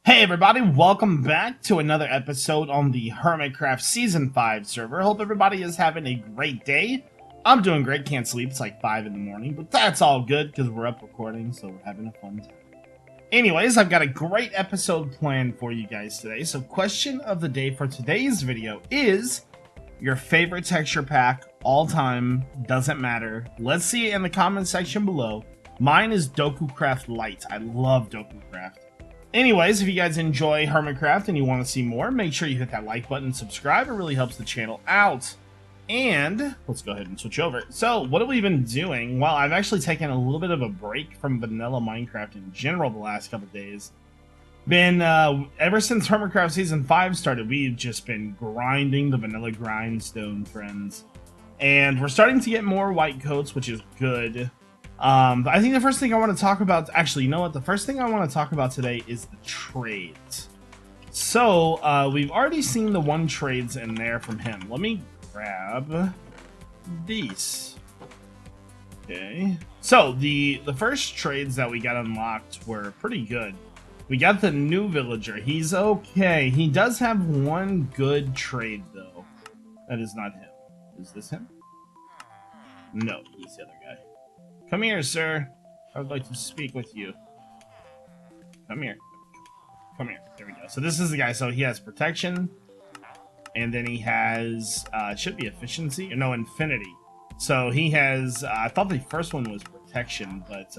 Hey everybody, welcome back to another episode on the Hermitcraft Season 5 server. Hope everybody is having a great day. I'm doing great, can't sleep, it's like 5 in the morning, but that's all good because we're up recording, so we're having a fun time. Anyways, I've got a great episode planned for you guys today. So question of the day for today's video is your favorite texture pack all time, doesn't matter. Let's see it in the comment section below. Mine is DokuCraft Lite. I love DokuCraft. Anyways, if you guys enjoy Hermitcraft and you want to see more, make sure you hit that like button and subscribe. It really helps the channel out. And let's go ahead and switch over. So, what have we been doing? Well, I've actually taken a little bit of a break from vanilla Minecraft in general the last couple days. Ever since Hermitcraft Season 5 started, we've just been grinding the vanilla grindstone, friends. And we're starting to get more white coats, which is good. I think the first thing I want to talk about, actually, you know what? The first thing I want to talk about today is the trades. So, we've already seen the one trades in there from him. Let me grab these. Okay. So, the first trades that we got unlocked were pretty good. We got the new villager. He's okay. He does have one good trade, though. That is not him. Is this him? No, he's the other guy. Come here, sir. I would like to speak with you. Come here. Come here. There we go. So this is the guy. So he has protection. And then he has, it should be efficiency. No, infinity. So he has, I thought the first one was protection, but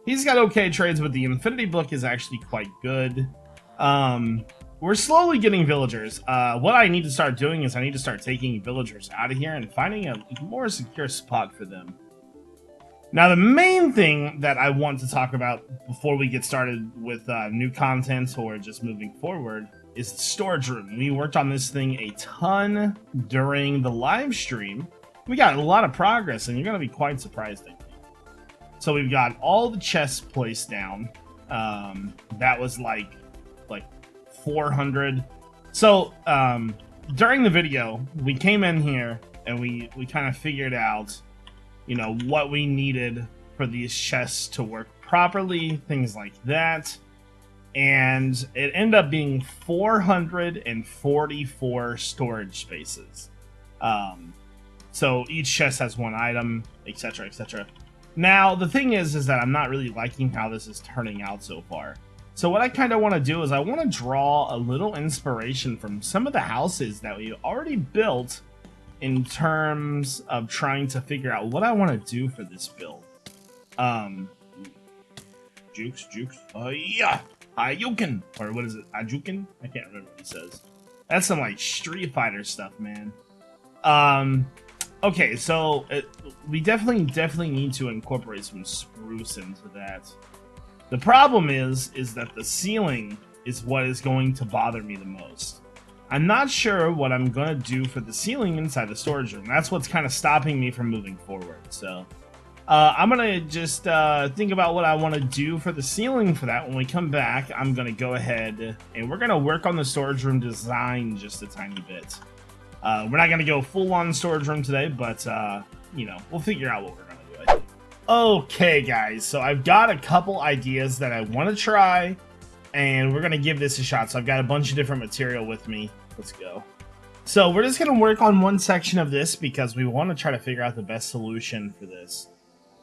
he's got okay trades, but the infinity book is actually quite good. We're slowly getting villagers. What I need to start doing is I need to start taking villagers out of here and finding a more secure spot for them. Now, the main thing that I want to talk about before we get started with new content or just moving forward is the storage room. We worked on this thing a ton during the live stream. We got a lot of progress, and you're going to be quite surprised, I think. So we've got all the chests placed down. That was like 400. So during the video, we came in here and we kind of figured out, you know, what we needed for these chests to work properly, things like that. And it ended up being 444 storage spaces. So each chest has one item, etc., etc. Now, the thing is that I'm not really liking how this is turning out so far. So what I kind of want to do is I want to draw a little inspiration from some of the houses that we already built in terms of trying to figure out what I want to do for this build. Jukes. Yeah. Ayukin. Or what is it? Ajukin? I can't remember what he says. That's some like Street Fighter stuff, man. Okay, so we definitely need to incorporate some spruce into that. The problem is that the ceiling is what is going to bother me the most. I'm not sure what I'm going to do for the ceiling inside the storage room. That's what's kind of stopping me from moving forward. So I'm going to just think about what I want to do for the ceiling for that. When we come back, I'm going to go ahead and we're going to work on the storage room design just a tiny bit. We're not going to go full-on storage room today, but, you know, we'll figure out what we're going to do, I think. Okay, guys, so I've got a couple ideas that I want to try, and we're going to give this a shot. So I've got a bunch of different material with me. Let's go. So we're just going to work on one section of this because we want to try to figure out the best solution for this.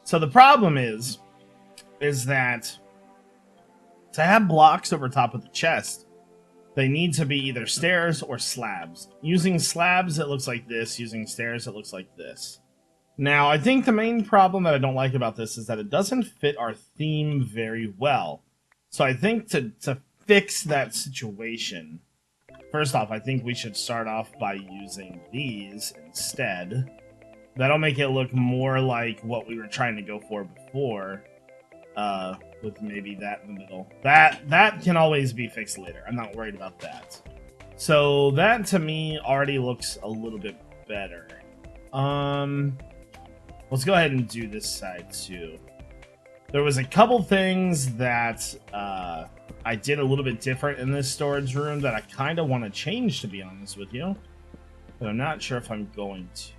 So the problem is that to have blocks over top of the chest, they need to be either stairs or slabs. Using slabs, it looks like this. Using stairs, it looks like this. Now, I think the main problem that I don't like about this is that it doesn't fit our theme very well. So I think to fix that situation, first off, I think we should start off by using these instead. That'll make it look more like what we were trying to go for before, with maybe that in the middle. That can always be fixed later. I'm not worried about that. So that to me already looks a little bit better. Let's go ahead and do this side too. There was a couple things that I did a little bit different in this storage room that I kind of want to change, to be honest with you. But I'm not sure if I'm going to.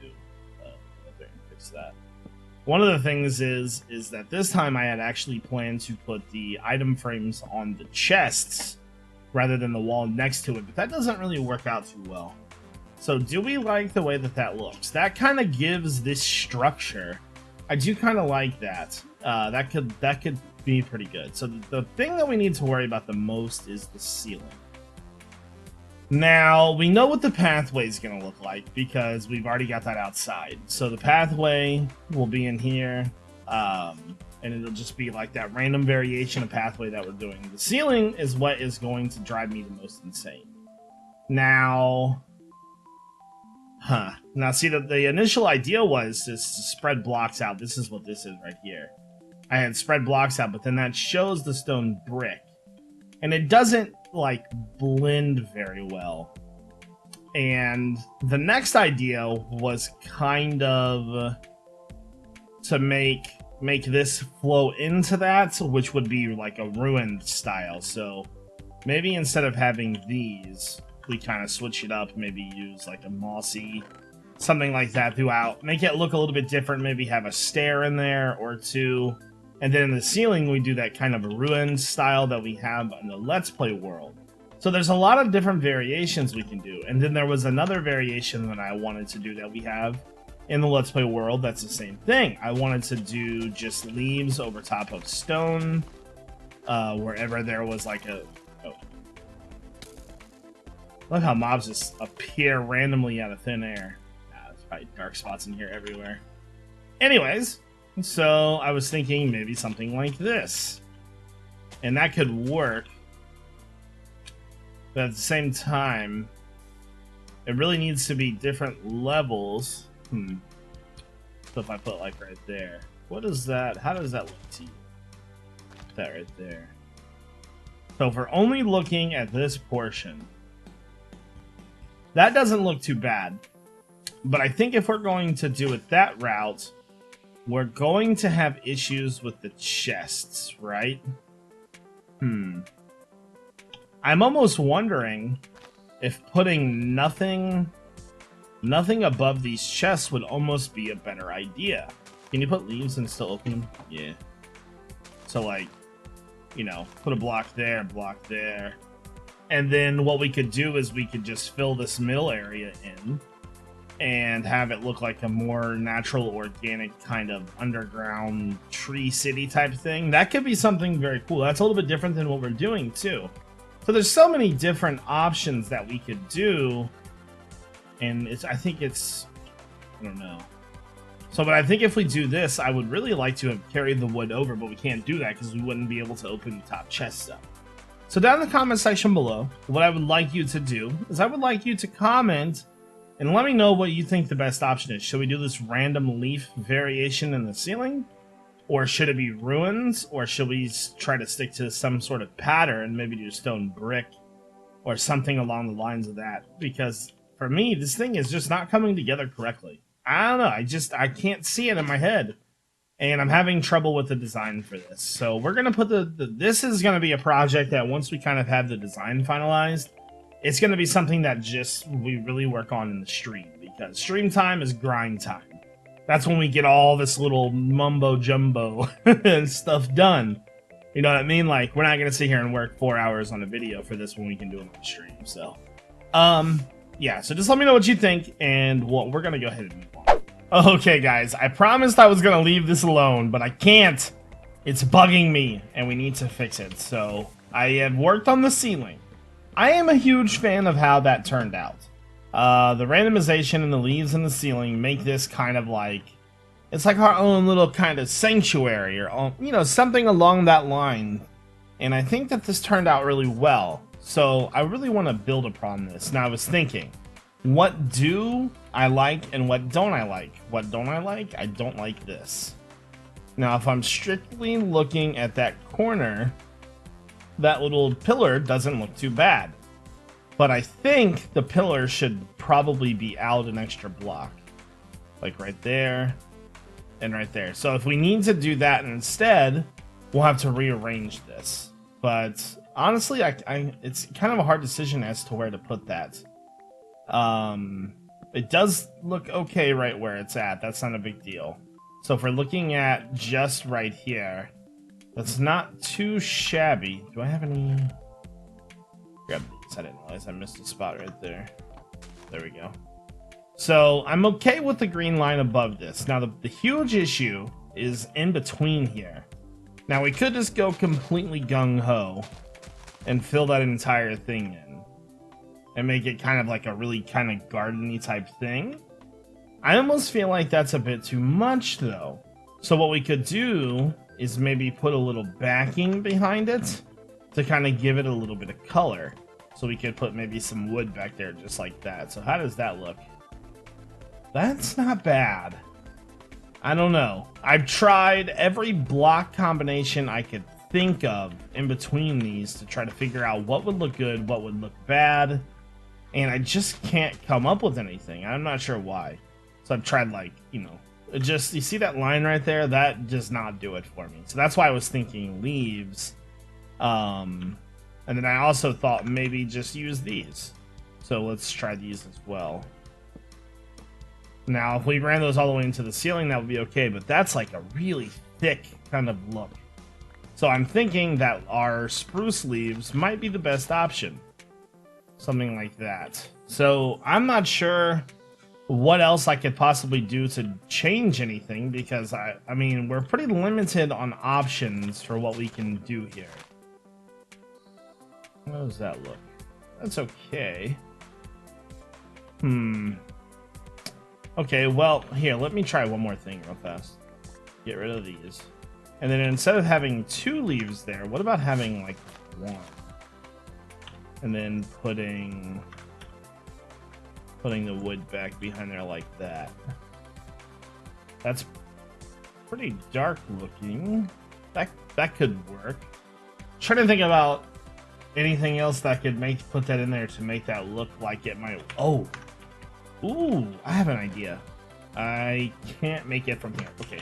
Fix that. One of the things is that this time I had actually planned to put the item frames on the chests rather than the wall next to it, but that doesn't really work out too well. So do we like the way that that looks? That kind of gives this structure. I do kind of like that. That could be pretty good. So the thing that we need to worry about the most is the ceiling. Now, we know what the pathway is going to look like because we've already got that outside. So the pathway will be in here, and it'll just be like that random variation of pathway that we're doing. The ceiling is what is going to drive me the most insane. Now, Now, see, the initial idea was to spread blocks out. This is what this is right here. I had spread blocks out, but then that shows the stone brick. And it doesn't, like, blend very well. And the next idea was kind of to make this flow into that, which would be like a ruined style. So maybe instead of having these, we kind of switch it up, maybe use like a mossy, something like that throughout. Make it look a little bit different, maybe have a stair in there or two. And then in the ceiling, we do that kind of a ruined style that we have in the Let's Play world. So there's a lot of different variations we can do. And then there was another variation that I wanted to do that we have in the Let's Play world that's the same thing. I wanted to do just leaves over top of stone, wherever there was like a... Oh. Look how mobs just appear randomly out of thin air. There's probably dark spots in here everywhere. Anyways... So I was thinking maybe something like this. And that could work. But at the same time, it really needs to be different levels. So if I put like right there. What is that? How does that look to you? That right there. So if we're only looking at this portion, that doesn't look too bad. But I think if we're going to do it that route, we're going to have issues with the chests, right? I'm almost wondering if putting nothing above these chests would almost be a better idea. Can you put leaves and still open them? Yeah. So like, you know, put a block there, and then what we could do is we could just fill this middle area in and have it look like a more natural, organic kind of underground tree city type thing. That could be something very cool. That's a little bit different than what we're doing too. So there's so many different options that we could do, and I don't know. So, but I think if we do this, I would really like to have carried the wood over, but we can't do that because we wouldn't be able to open the top chest up. So down in the comment section below, what I would like you to do is I would like you to comment and let me know what you think the best option is. Should we do this random leaf variation in the ceiling? Or should it be ruins? Or should we try to stick to some sort of pattern, maybe do stone brick or something along the lines of that? Because for me, this thing is just not coming together correctly. I don't know, I can't see it in my head. And I'm having trouble with the design for this. So we're gonna put this is gonna be a project that once we kind of have the design finalized, it's going to be something that we really work on in the stream, because stream time is grind time. That's when we get all this little mumbo jumbo and stuff done. You know what I mean? Like, we're not going to sit here and work 4 hours on a video for this when we can do it on the stream. So, yeah, so just let me know what you think, and we're going to go ahead and move on. Okay, guys, I promised I was going to leave this alone, but I can't. It's bugging me, and we need to fix it. So, I have worked on the ceiling. I am a huge fan of how that turned out. The randomization and the leaves in the ceiling make this kind of like, it's like our own little kind of sanctuary, or, you know, something along that line. And I think that this turned out really well. So I really want to build upon this. Now I was thinking, what do I like and what don't I like? What don't I like? I don't like this. Now if I'm strictly looking at that corner, that little pillar doesn't look too bad. But I think the pillar should probably be out an extra block. Like right there and right there. So if we need to do that instead, we'll have to rearrange this. But honestly, it's kind of a hard decision as to where to put that. It does look okay right where it's at. That's not a big deal. So if we're looking at just right here, that's not too shabby. Do I have any Grab these. I didn't realize I missed a spot right there. There we go. So I'm okay with the green line above this. Now the huge issue is in between here. Now we could just go completely gung-ho and fill that entire thing in and make it kind of like a really kind of garden-y type thing. I almost feel like that's a bit too much though. So what we could do is maybe put a little backing behind it to kind of give it a little bit of color. So we could put maybe some wood back there just like that. So how does that look? That's not bad. I don't know. I've tried every block combination I could think of in between these to try to figure out what would look good, what would look bad, and I just can't come up with anything. I'm not sure why. So I've tried, like, you know, just, you see that line right there? That does not do it for me. So that's why I was thinking leaves. And then I also thought maybe just use these. So let's try these as well. Now, if we ran those all the way into the ceiling, that would be okay, but that's like a really thick kind of look. So I'm thinking that our spruce leaves might be the best option. Something like that. So I'm not sure what else I could possibly do to change anything, because I mean, we're pretty limited on options for what we can do here. How does that look? That's okay. Okay, well, here, let me try one more thing real fast. Get rid of these. And then instead of having 2 leaves there, what about having, like, 1? And then putting the wood back behind there like that. That's pretty dark looking. That could work. Trying to think about anything else that could put that in there to make that look like it might. Oh, ooh, I have an idea. I can't make it from here. Okay,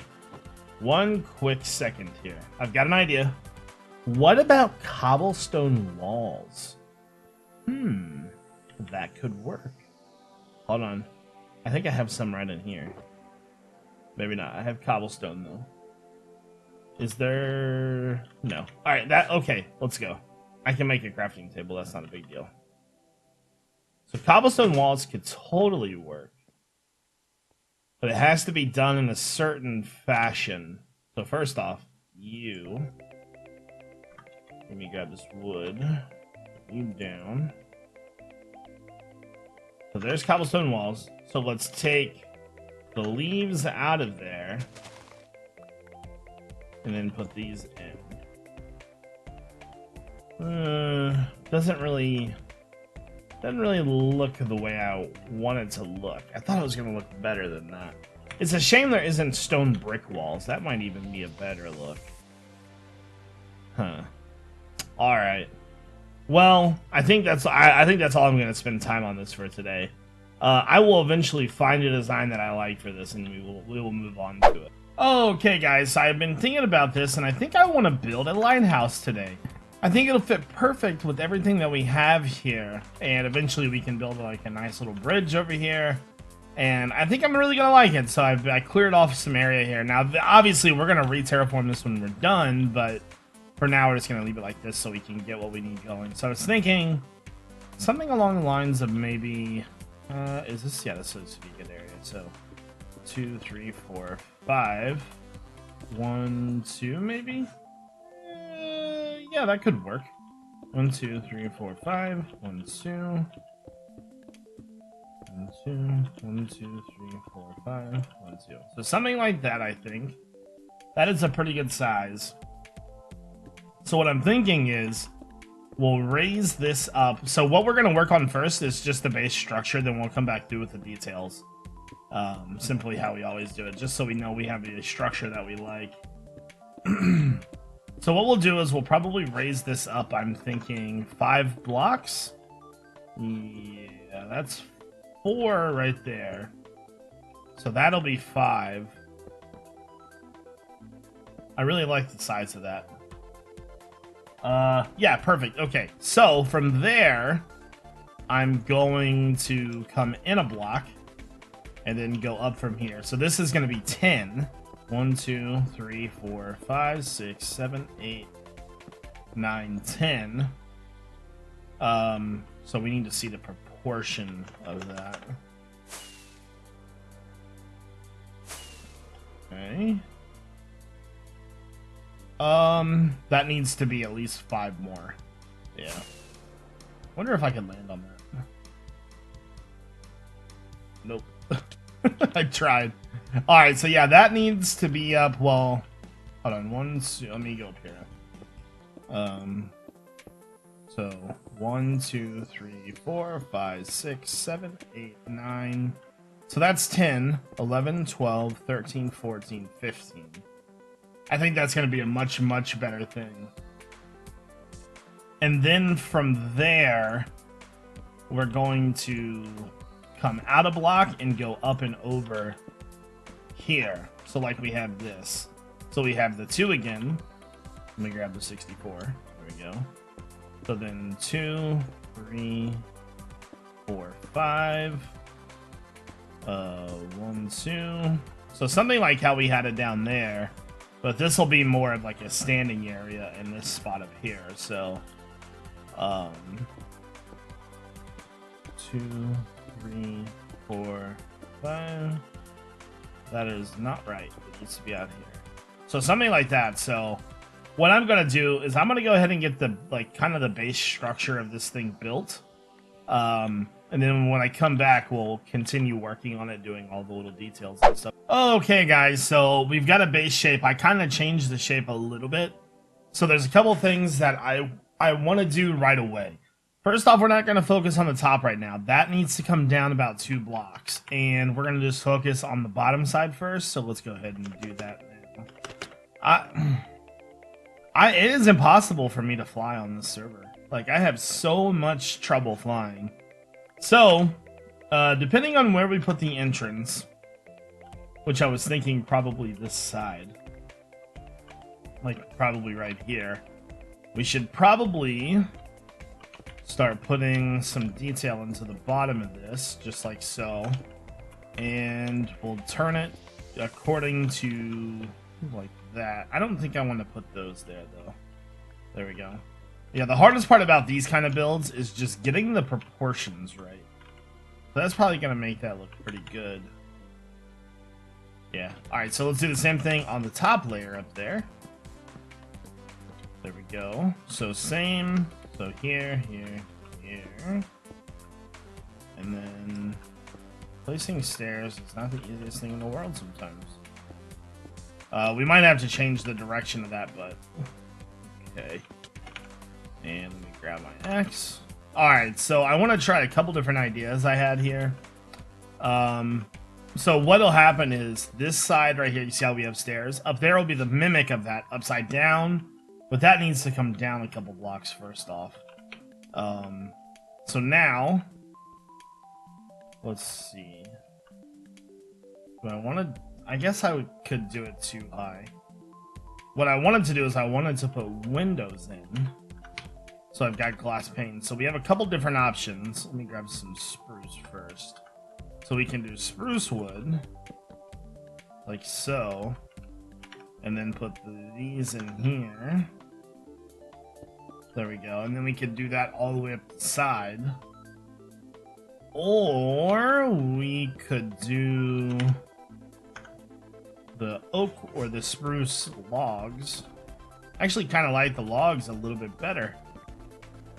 one quick second here. I've got an idea. What about cobblestone walls? That could work. Hold on. I think I have some right in here. Maybe not. I have cobblestone though. Is there? No. All right. Okay. Let's go. I can make a crafting table. That's not a big deal. So cobblestone walls could totally work, but it has to be done in a certain fashion. So first off, let me grab this wood. You down. So there's cobblestone walls. So let's take the leaves out of there and then put these in. Doesn't really look the way I want it to look. I thought it was gonna look better than that. It's a shame there isn't stone brick walls. That might even be a better look. Huh. All right. Well, I think that's all I'm gonna spend time on this for today. I will eventually find a design that I like for this, and we will move on to it. Okay, guys, so I've been thinking about this, and I think I want to build a lighthouse today. I think it'll fit perfect with everything that we have here, and eventually we can build like a nice little bridge over here. And I think I'm really gonna like it. So I cleared off some area here. Now, obviously, we're gonna re-terraform this when we're done, but for now, we're just going to leave it like this so we can get what we need going. So I was thinking something along the lines of maybe... is this... Yeah, this is a good area. So 2, 3, 4, 5. 1, 2, maybe? Yeah, that could work. 1, 2, 3, 4, 5. 1, 2. 1, 2. 1, 2, 3, 4, 5. 1, 2. So something like that, I think. That is a pretty good size. So what I'm thinking is we'll raise this up. So what we're going to work on first is just the base structure. Then we'll come back through with the details. Simply how we always do it. Just so we know we have a structure that we like. So what we'll do is we'll probably raise this up. I'm thinking 5 blocks. Yeah, that's 4 right there. So that'll be 5. I really like the size of that. Yeah, perfect. Okay, so from there, I'm going to come in a block and then go up from here. So this is going to be 10. 1, 2, 3, 4, 5, 6, 7, 8, 9, 10. So we need to see the proportion of that. Okay. That needs to be at least 5 more. Yeah. Wonder if I can land on that. Nope. I tried. Alright, so yeah, that needs to be up, well... Hold on, let me go up here. So, 1, 2, 3, 4, 5, 6, 7, 8, 9... So that's 10, 11, 12, 13, 14, 15. I think that's going to be a much, much better thing. And then from there, we're going to come out of block and go up and over here. So like we have this. So we have the 2 again. Let me grab the 64. There we go. So then 2, 3, 4, 5. 1, 2. So something like how we had it down there. But this will be more of like a standing area in this spot up here. So, 2, 3, 4, 5. That is not right. It needs to be out here. So something like that. So what I'm gonna do is I'm gonna go ahead and get the kind of the base structure of this thing built. And then when I come back, we'll continue working on it, doing all the little details and stuff. Okay, guys, so we've got a base shape. I kind of changed the shape a little bit. So there's a couple things that I want to do right away. First off, we're not going to focus on the top right now. That needs to come down about 2 blocks. And we're going to just focus on the bottom side first. So let's go ahead and do that now. It is impossible for me to fly on this server. Like, I have so much trouble flying. So, depending on where we put the entrance, which I was thinking probably this side, like probably right here, we should probably start putting some detail into the bottom of this, just like so, and we'll turn it according to like that. I don't think I want to put those there though. There we go. Yeah, the hardest part about these kind of builds is just getting the proportions right. So that's probably going to make that look pretty good. Yeah. Alright, so let's do the same thing on the top layer up there. There we go. So same. So here, here, here. And then placing stairs is not the easiest thing in the world sometimes. We might have to change the direction of that, but... Okay. And let me grab my axe. Alright, so I want to try a couple different ideas I had here. So what'll happen is this side right here, you see how we have stairs? Up there will be the mimic of that upside down, but that needs to come down a couple blocks first off. So now, let's see. Do I want to... I guess I could do it too high. What I wanted to do is I wanted to put windows in. So I've got glass pane. So we have a couple different options. Let me grab some spruce first. So we can do spruce wood. Like so. And then put these in here. There we go. And then we could do that all the way up the side. Or we could do the oak or the spruce logs. I actually kind of like the logs a little bit better.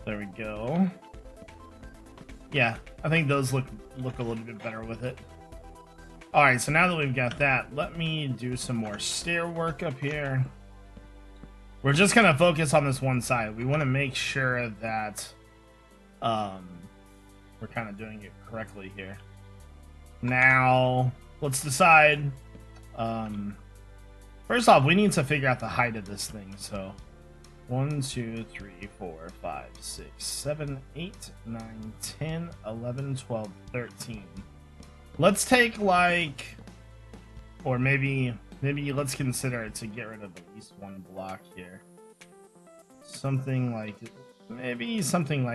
There we go. Yeah, I think those look a little bit better with it. Alright, so now that we've got that, let me do some more stair work up here. We're just gonna focus on this one side. We want to make sure that we're kind of doing it correctly here. Now, let's decide. First off, we need to figure out the height of this thing, so 1, 2, 3, 4, 5, 6, 7, 8, 9, 10, 11, 12, 13. Let's take like, or maybe let's consider it to get rid of at least 1 block here. Something like,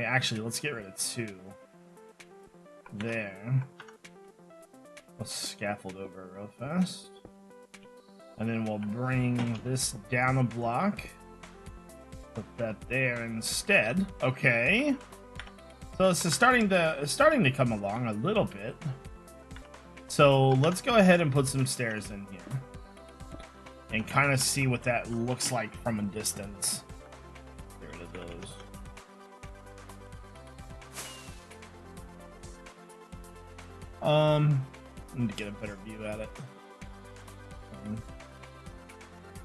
actually, let's get rid of 2. There. Let's scaffold over real fast. And then we'll bring this down a block. Put that there instead. Okay. So this is starting to come along a little bit. So let's go ahead and put some stairs in here and kind of see what that looks like from a distance. Get rid of those. Need to get a better view at it.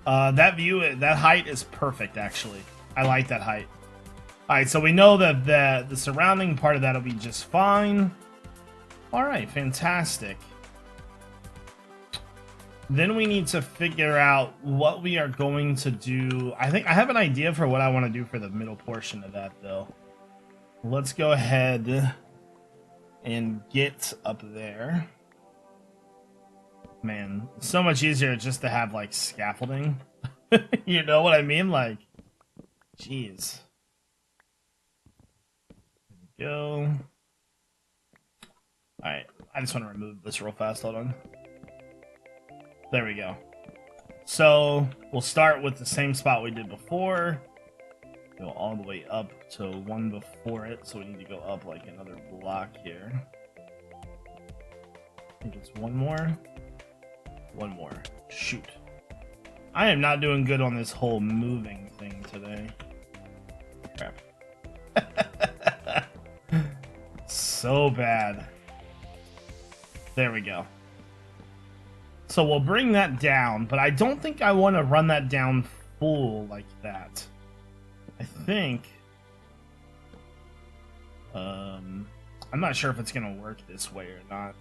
That view, that height is perfect, actually. I like that height. Alright, so we know that the surrounding part of that will be just fine. Alright, fantastic. Then we need to figure out what we are going to do. I think I have an idea for what I want to do for the middle portion of that, though. Let's go ahead and get up there. Man, so much easier just to have, like, scaffolding. You know what I mean? Like, jeez. There we go. Alright, I just want to remove this real fast. Hold on. There we go. So, we'll start with the same spot we did before. Go all the way up to one before it, so we need to go up like another block here. I think it's one more. One more. Shoot. I am not doing good on this whole moving thing today. Crap. So bad. There we go. So we'll bring that down, but I don't think I want to run that down full like that. I think... I'm not sure if it's going to work this way or not.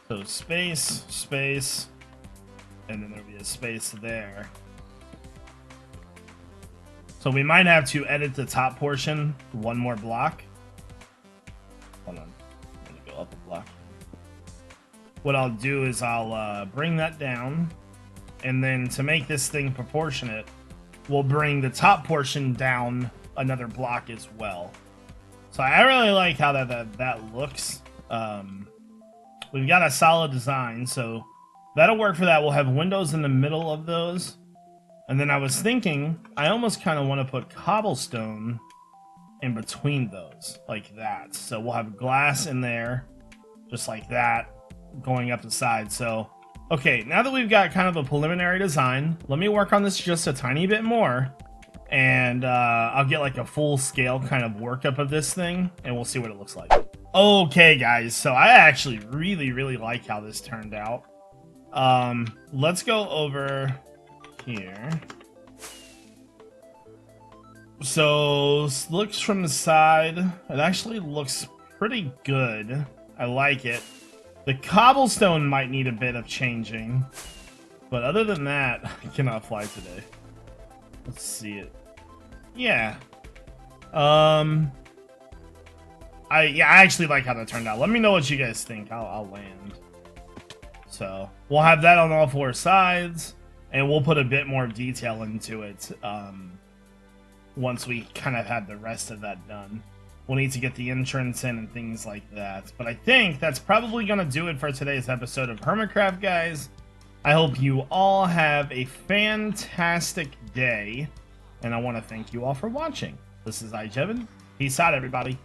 So space, space, and then there'll be a space there. So we might have to edit the top portion one more block. Hold on. I'm going to go up a block. What I'll do is I'll bring that down, and then to make this thing proportionate, we'll bring the top portion down another block as well. So I really like how that looks. We've got a solid design, so that'll work for that. We'll have windows in the middle of those. And then I was thinking, I almost kind of want to put cobblestone in between those, like that. So we'll have glass in there, just like that, going up the side. So, okay, now that we've got kind of a preliminary design, let me work on this just a tiny bit more. And I'll get like a full scale kind of workup of this thing, and we'll see what it looks like. Okay, guys, so I actually really like how this turned out. Let's go over here. So, looks from the side. It actually looks pretty good. I like it. The cobblestone might need a bit of changing. But other than that, I cannot fly today. Let's see it. Yeah. I actually like how that turned out. Let me know what you guys think. I'll land. So, we'll have that on all four sides, and we'll put a bit more detail into it once we kind of have the rest of that done. We'll need to get the entrance in and things like that. But I think that's probably going to do it for today's episode of Hermitcraft, guys. I hope you all have a fantastic day, and I want to thank you all for watching. This is iJevin. Peace out, everybody.